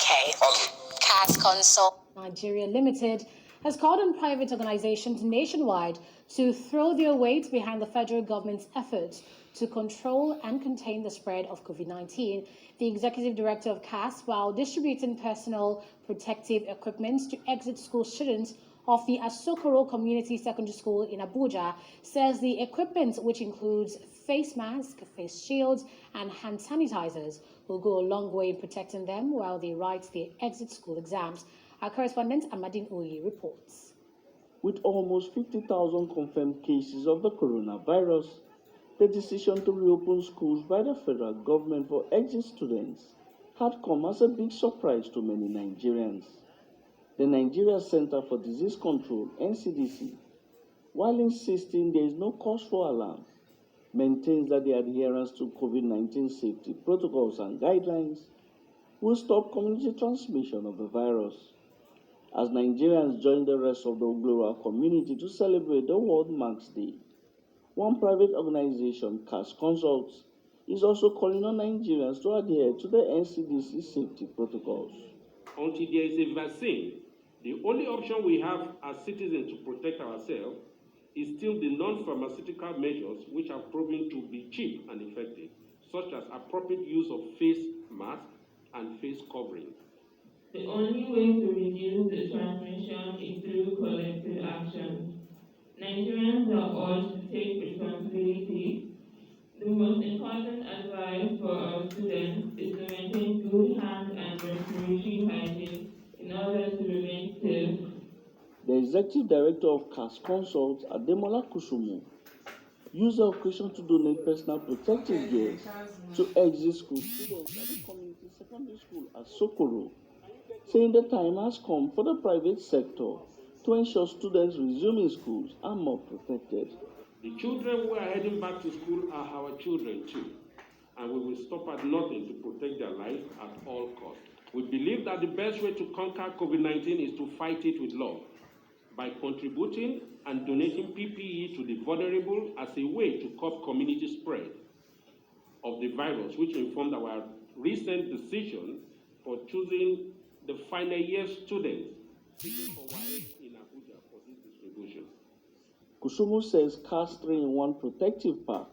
KAS Consult Nigeria Limited has called on private organizations nationwide to throw their weight behind the federal government's efforts to control and contain the spread of COVID-19. The executive director of KAS, while distributing personal protective equipment to exit school students of the Asokoro Community Secondary School in Abuja, says the equipment, which includes face masks, face shields, and hand sanitizers, will go a long way in protecting them while they write their exit school exams. Our correspondent Amadine Oye reports. With almost 50,000 confirmed cases of the coronavirus, the decision to reopen schools by the federal government for exit students had come as a big surprise to many Nigerians. The Nigeria Center for Disease Control, NCDC, while insisting there is no cause for alarm, maintains that the adherence to COVID-19 safety protocols and guidelines will stop community transmission of the virus. As Nigerians join the rest of the global community to celebrate the World Masks Day, one private organization, KAS Consults, is also calling on Nigerians to adhere to the NCDC safety protocols. Until there is a vaccine, the only option we have as citizens to protect ourselves is still the non-pharmaceutical measures which are proven to be cheap and effective, such as appropriate use of face masks and face coverings. The only way to reduce the transmission is through collective action. Nigerians are urged to take responsibility. The most important advice for our students is to maintain good hand and respiratory hygiene in order to remain safe. The executive director of KAS Consults, Ademola Kusumu, used the occasion to donate personal protective gear to exit school students at the community secondary school at Sokoro, saying the time has come for the private sector to ensure students resuming schools are more protected. The children who are heading back to school are our children too, and we will stop at nothing to protect their lives at all costs. We believe that the best way to conquer COVID-19 is to fight it with love, by contributing and donating PPE to the vulnerable as a way to curb community spread of the virus, which informed our recent decision for choosing the final year students sitting for YS in Abuja for this distribution. Kusumu says KAS 3-in-1 protective pack,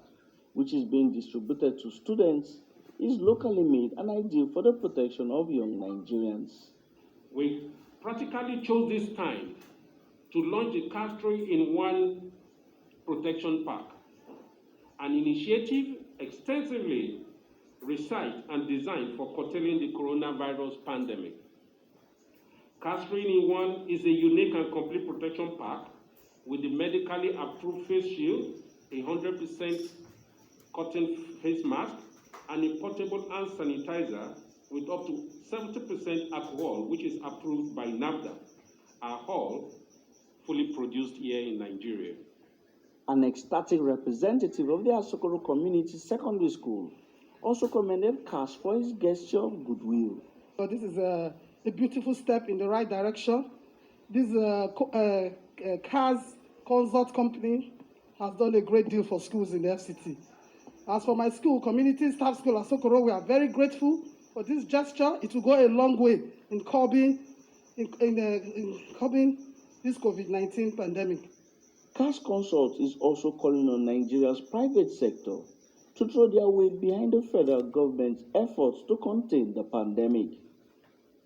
which is being distributed to students, is locally made and ideal for the protection of young Nigerians. We practically chose this time to launch the KAS 3-in-1 protection pack, an initiative extensively researched and designed for curtailing the coronavirus pandemic. KAS 3-in-1 is a unique and complete protection pack with the medically approved face shield, a 100% cotton face mask, and a portable hand sanitizer with up to 70% alcohol, which is approved by NAFDA, are all fully produced here in Nigeria. An ecstatic representative of the Asokoro Community Secondary School also commended KAS for his gesture of goodwill. So this is a beautiful step in the right direction. This KAS Consult Company has done a great deal for schools in the FCT. As for my school, Community Staff School at Asokoro, we are very grateful for this gesture. It will go a long way in curbing this COVID-19 pandemic. KAS Consult is also calling on Nigeria's private sector to throw their weight behind the federal government's efforts to contain the pandemic.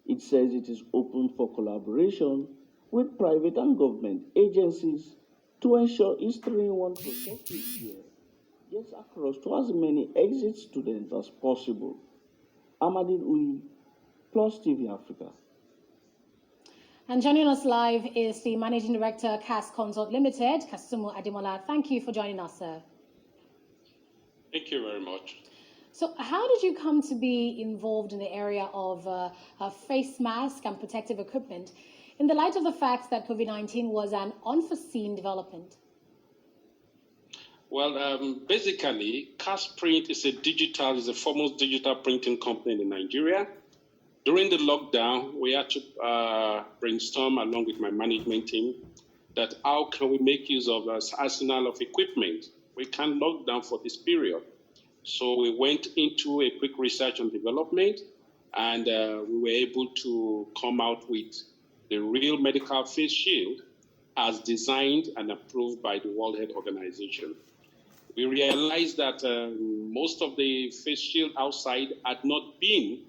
It says it is open for collaboration with private and government agencies to ensure its 3-in-1 protective gear gets across to as many exit students as possible. Amadine Uyi, Plus TV Africa. And joining us live is the Managing Director, KAS Consult Limited, Kasumu Ademola. Thank you for joining us, sir. Thank you very much. So how did you come to be involved in the area of face mask and protective equipment in the light of the fact that COVID-19 was an unforeseen development? Well, basically, KAS Print is the foremost digital printing company in Nigeria. During the lockdown, we had to brainstorm along with my management team that how can we make use of this arsenal of equipment? We can't lock down for this period. So we went into a quick research and development And we were able to come out with the real medical face shield as designed and approved by the World Health Organization. We realized that most of the face shield outside had not been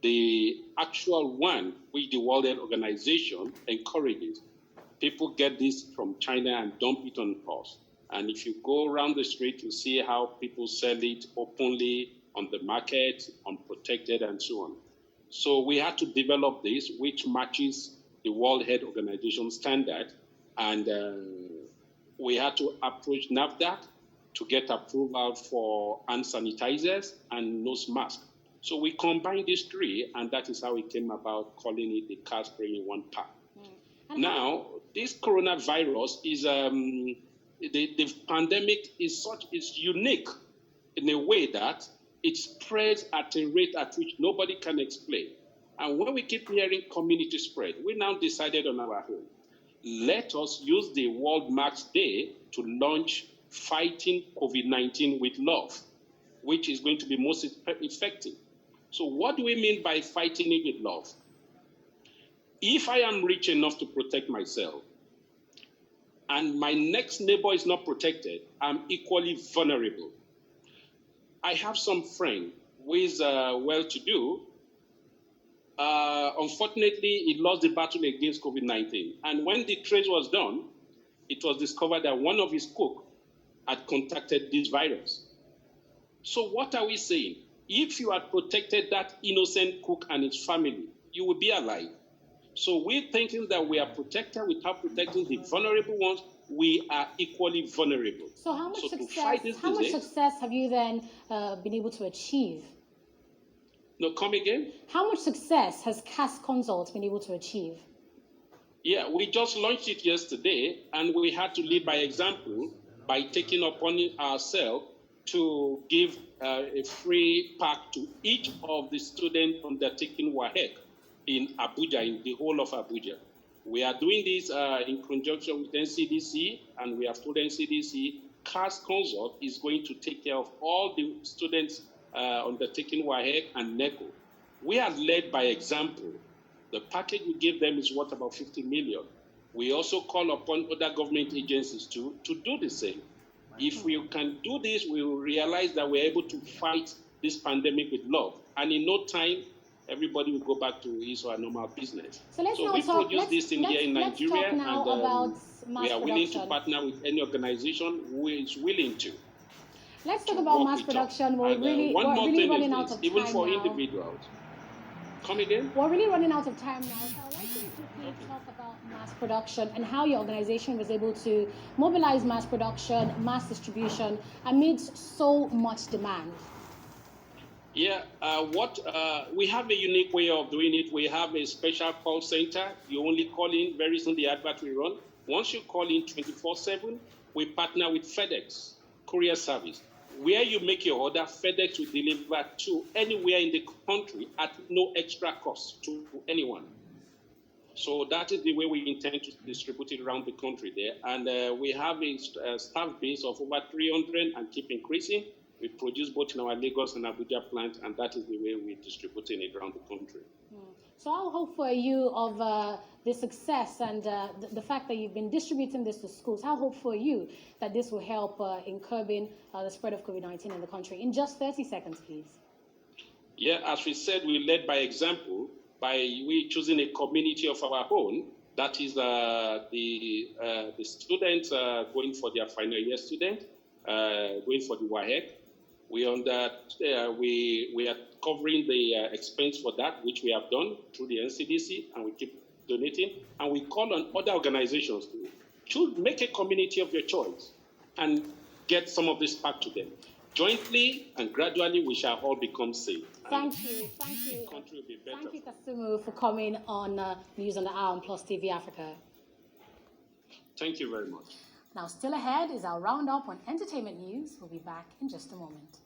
the actual one which the World Health Organization encourages. People get this from China and dump it on us. And if you go around the street, you see how people sell it openly on the market, unprotected, and so on. So we had to develop this, which matches the World Health Organization standard. And we had to approach NAFDAC to get approval for hand sanitizers and nose masks. So we combined these three, and that is how we came about calling it the KAS Spray in One Pack. Now, this coronavirus is, the pandemic is unique in a way that it spreads at a rate at which nobody can explain. And when we keep hearing community spread, we now decided on our own, let us use the World Mask Day to launch Fighting COVID-19 with Love, which is going to be most effective. So what do we mean by fighting it with love? If I am rich enough to protect myself and my next neighbor is not protected, I'm equally vulnerable. I have some friend who is well-to-do. Unfortunately, he lost the battle against COVID-19. And when the trace was done, it was discovered that one of his cooks had contacted this virus. So what are we saying? If you had protected that innocent cook and his family, you would be alive. So we're thinking that we are protected without protecting the vulnerable ones. We are equally vulnerable. So how much success have you then been able to achieve? No, come again? How much success has KAS Consult been able to achieve? Yeah, we just launched it yesterday, and we had to lead by example by taking upon ourselves to give a free pack to each of the students undertaking WAHEC in Abuja, in the whole of Abuja. We are doing this in conjunction with NCDC, and we have told NCDC, KAS Consult is going to take care of all the students undertaking WAHEC and NECO. We are led by example. The package we give them is worth about 50 million. We also call upon other government agencies to do the same. If we can do this, we will realize that we're able to fight this pandemic with love. And in no time, everybody will go back to his or her normal business. So we produce this in here in Nigeria, and we are willing to partner with any organization who is willing to. Let's talk about mass production. We're really running out of time even for now. individuals. Come again? We're really running out of time now. So I'd like you to quickly talk about mass production and how your organization was able to mobilize mass production, mass distribution amidst so much demand. Yeah, we have a unique way of doing it. We have a special call center. You only call in, very soon the advert will run. Once you call in 24/7, we partner with FedEx, courier service. Where you make your order, FedEx will deliver to anywhere in the country at no extra cost to anyone. So that is the way we intend to distribute it around the country there. And we have a staff base of over 300 and keep increasing. We produce both in our Lagos and Abuja plant, and that is the way we're distributing it around the country. So how hopeful are you of the success and the fact that you've been distributing this to schools? How hopeful are you that this will help in curbing the spread of COVID-19 in the country? In just 30 seconds, please. Yeah, as we said, we led by example by we choosing a community of our own. That is the students going for their final year student, going for the WAHEC. We are covering the expense for that, which we have done through the NCDC, and we keep donating. And we call on other organizations to make a community of your choice and get some of this back to them. Jointly and gradually, we shall all become safe. Thank you. The country will be better. Thank you, Kasumu, for coming on News on the Hour on Plus TV Africa. Thank you very much. Now, still ahead is our roundup on entertainment news. We'll be back in just a moment.